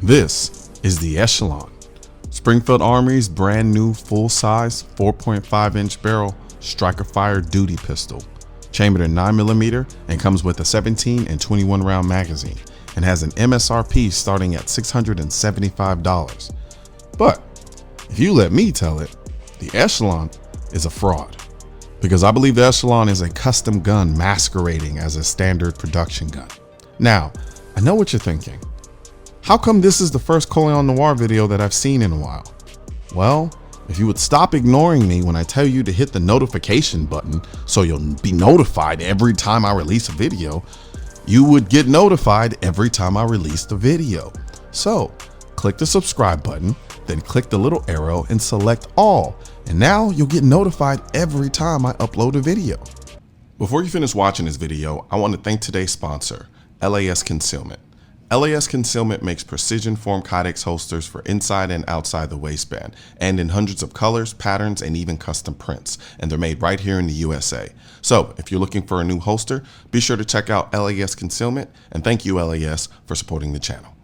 This is the Echelon, Springfield Armory's brand new full-size 4.5-inch barrel striker-fire duty pistol, chambered in 9mm and comes with a 17 and 21 round magazine and has an MSRP starting at $675. But if you let me tell it, the Echelon is a fraud, because I believe the Echelon is a custom gun masquerading as a standard production gun. Now, I know what you're thinking. How come this is the first Colion Noir video that I've seen in a while? Well, if you would stop ignoring me when I tell you to hit the notification button so you'll be notified every time I release a video, you would get notified every time I release the video. So click the subscribe button, then click the little arrow and select all. And now you'll get notified every time I upload a video. Before you finish watching this video, I want to thank today's sponsor, LAS Concealment. LAS Concealment makes precision form Kydex holsters for inside and outside the waistband, and in hundreds of colors, patterns, and even custom prints, and they're made right here in the USA. So if you're looking for a new holster, be sure to check out LAS Concealment, and thank you LAS for supporting the channel.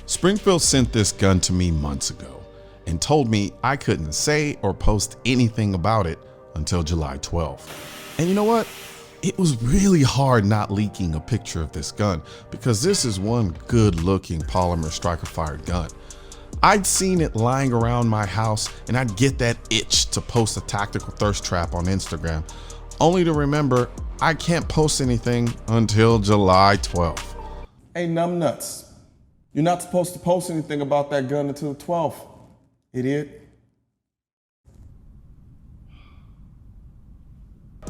Springfield sent this gun to me months ago and told me I couldn't say or post anything about it until July 12th. And you know what? It was really hard not leaking a picture of this gun, because this is one good looking polymer striker fired gun. I'd seen it lying around my house and I'd get that itch to post a tactical thirst trap on Instagram, only to remember I can't post anything until July 12th. Hey, numbnuts, you're not supposed to post anything about that gun until the 12th, idiot.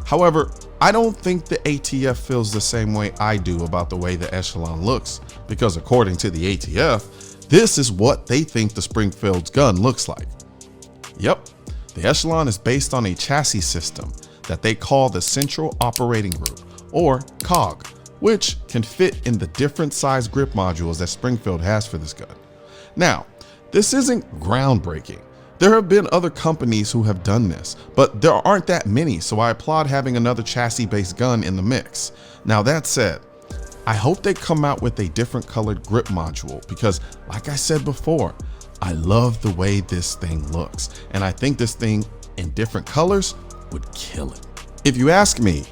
However, I don't think the ATF feels the same way I do about the way the Echelon looks, because according to the ATF, this is what they think the Springfield's gun looks like. Yep, the Echelon is based on a chassis system that they call the Central Operating Group, or COG, which can fit in the different size grip modules that Springfield has for this gun. Now, this isn't groundbreaking. There have been other companies who have done this, but there aren't that many, so I applaud having another chassis-based gun in the mix. Now that said, I hope they come out with a different colored grip module, because like I said before, I love the way this thing looks, and I think this thing in different colors would kill it. If you ask me,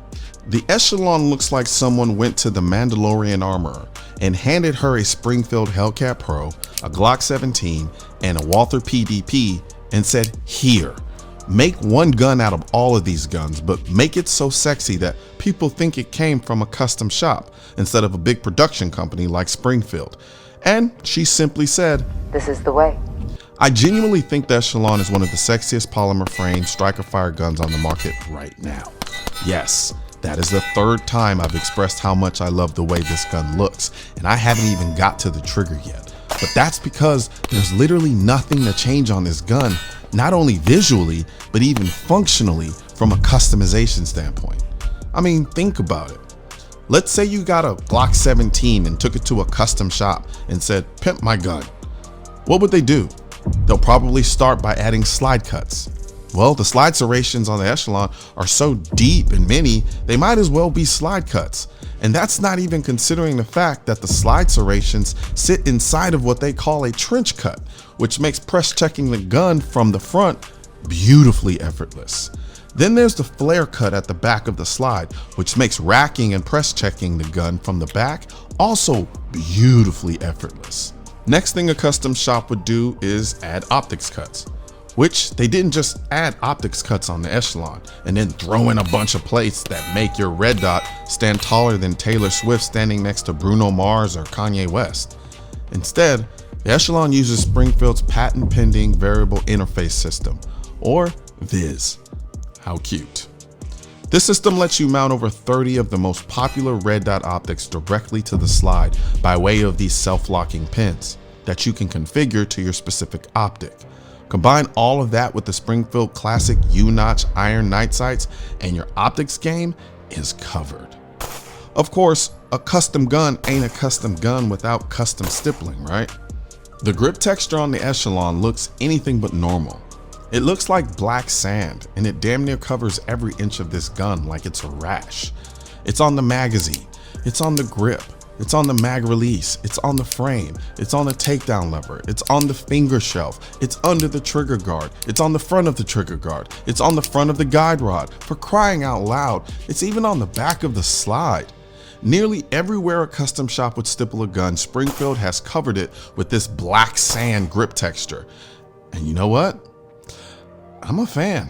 the Echelon looks like someone went to the Mandalorian armorer and handed her a Springfield Hellcat Pro, a Glock 17, and a Walther PDP, and said, here, make one gun out of all of these guns, but make it so sexy that people think it came from a custom shop instead of a big production company like Springfield. And she simply said, this is the way. I genuinely think the Echelon is one of the sexiest polymer frame striker fire guns on the market right now. Yes, that is the third time I've expressed how much I love the way this gun looks, and I haven't even got to the trigger yet. But that's because there's literally nothing to change on this gun, not only visually, but even functionally from a customization standpoint. I mean, think about it. Let's say you got a Glock 17 and took it to a custom shop and said, pimp my gun. What would they do? They'll probably start by adding slide cuts. Well, the slide serrations on the Echelon are so deep and many, they might as well be slide cuts. And that's not even considering the fact that the slide serrations sit inside of what they call a trench cut, which makes press checking the gun from the front beautifully effortless. Then there's the flare cut at the back of the slide, which makes racking and press checking the gun from the back also beautifully effortless. Next thing a custom shop would do is add optics cuts, which they didn't just add optics cuts on the Echelon and then throw in a bunch of plates that make your red dot stand taller than Taylor Swift standing next to Bruno Mars or Kanye West. Instead, the Echelon uses Springfield's patent pending variable interface system, or VIS. How cute. This system lets you mount over 30 of the most popular red dot optics directly to the slide by way of these self-locking pins that you can configure to your specific optic. Combine all of that with the Springfield Classic U-Notch iron night sights and your optics game is covered. Of course, a custom gun ain't a custom gun without custom stippling, right? The grip texture on the Echelon looks anything but normal. It looks like black sand, and it damn near covers every inch of this gun like it's a rash. It's on the magazine, it's on the grip, it's on the mag release, it's on the frame, it's on the takedown lever, it's on the finger shelf, it's under the trigger guard, it's on the front of the trigger guard, it's on the front of the guide rod. For crying out loud, it's even on the back of the slide. Nearly everywhere a custom shop would stipple a gun, Springfield has covered it with this black sand grip texture. And you know what? I'm a fan.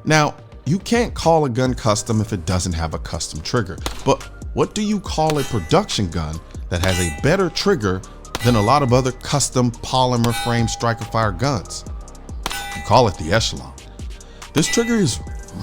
Now, you can't call a gun custom if it doesn't have a custom trigger, but what do you call a production gun that has a better trigger than a lot of other custom polymer frame striker fire guns? You call it the Echelon. This trigger is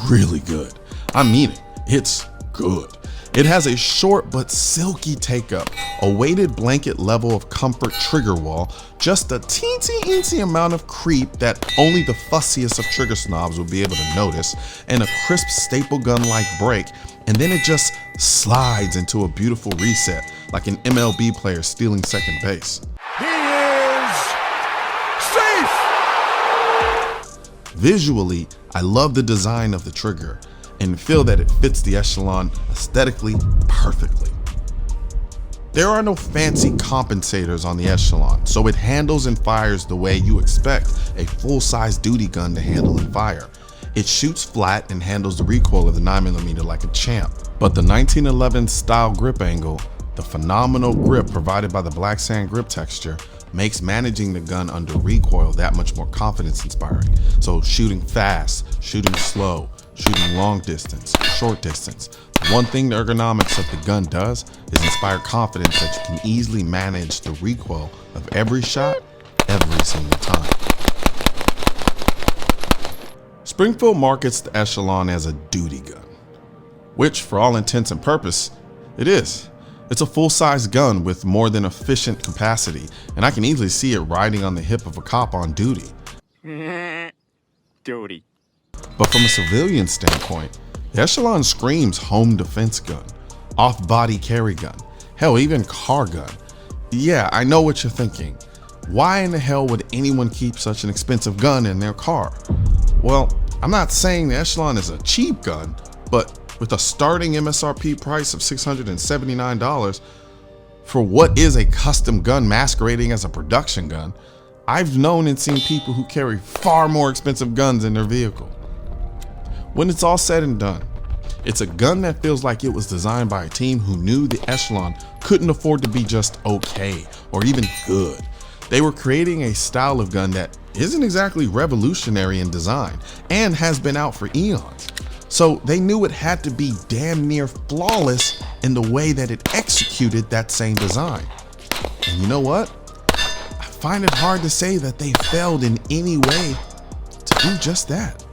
really good. I mean it, it's good. It has a short but silky take-up, a weighted blanket level of comfort trigger wall, just a teensy amount of creep that only the fussiest of trigger snobs will be able to notice, and a crisp staple gun-like break, and then it just slides into a beautiful reset, like an MLB player stealing second base. He is safe! Visually, I love the design of the trigger, and feel that it fits the Echelon aesthetically perfectly. There are no fancy compensators on the Echelon, so it handles and fires the way you expect a full-size duty gun to handle and fire. It shoots flat and handles the recoil of the 9mm like a champ. But the 1911 style grip angle, the phenomenal grip provided by the black sand grip texture, makes managing the gun under recoil that much more confidence inspiring. So shooting fast, shooting slow, shooting long distance, short distance. One thing the ergonomics of the gun does is inspire confidence that you can easily manage the recoil of every shot, every single time. Springfield markets the Echelon as a duty gun, which for all intents and purposes, it is. It's a full-size gun with more than efficient capacity, and I can easily see it riding on the hip of a cop on duty. Duty. But from a civilian standpoint, the Echelon screams home defense gun, off-body carry gun, hell, even car gun. Yeah, I know what you're thinking. Why in the hell would anyone keep such an expensive gun in their car? Well, I'm not saying the Echelon is a cheap gun, but with a starting MSRP price of $679 for what is a custom gun masquerading as a production gun, I've known and seen people who carry far more expensive guns in their vehicle. When it's all said and done, it's a gun that feels like it was designed by a team who knew the Echelon couldn't afford to be just okay or even good. They were creating a style of gun that isn't exactly revolutionary in design and has been out for eons. So they knew it had to be damn near flawless in the way that it executed that same design. And you know what? I find it hard to say that they failed in any way to do just that.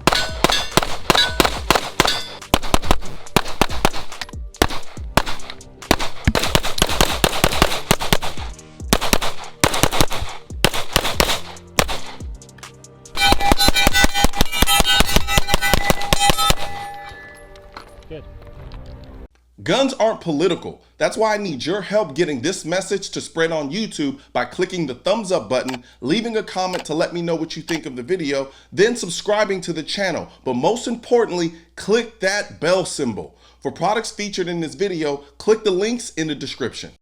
Good. Guns aren't political. That's why I need your help getting this message to spread on YouTube by clicking the thumbs up button, leaving a comment to let me know what you think of the video, then subscribing to the channel. But most importantly, click that bell symbol. For products featured in this video, click the links in the description.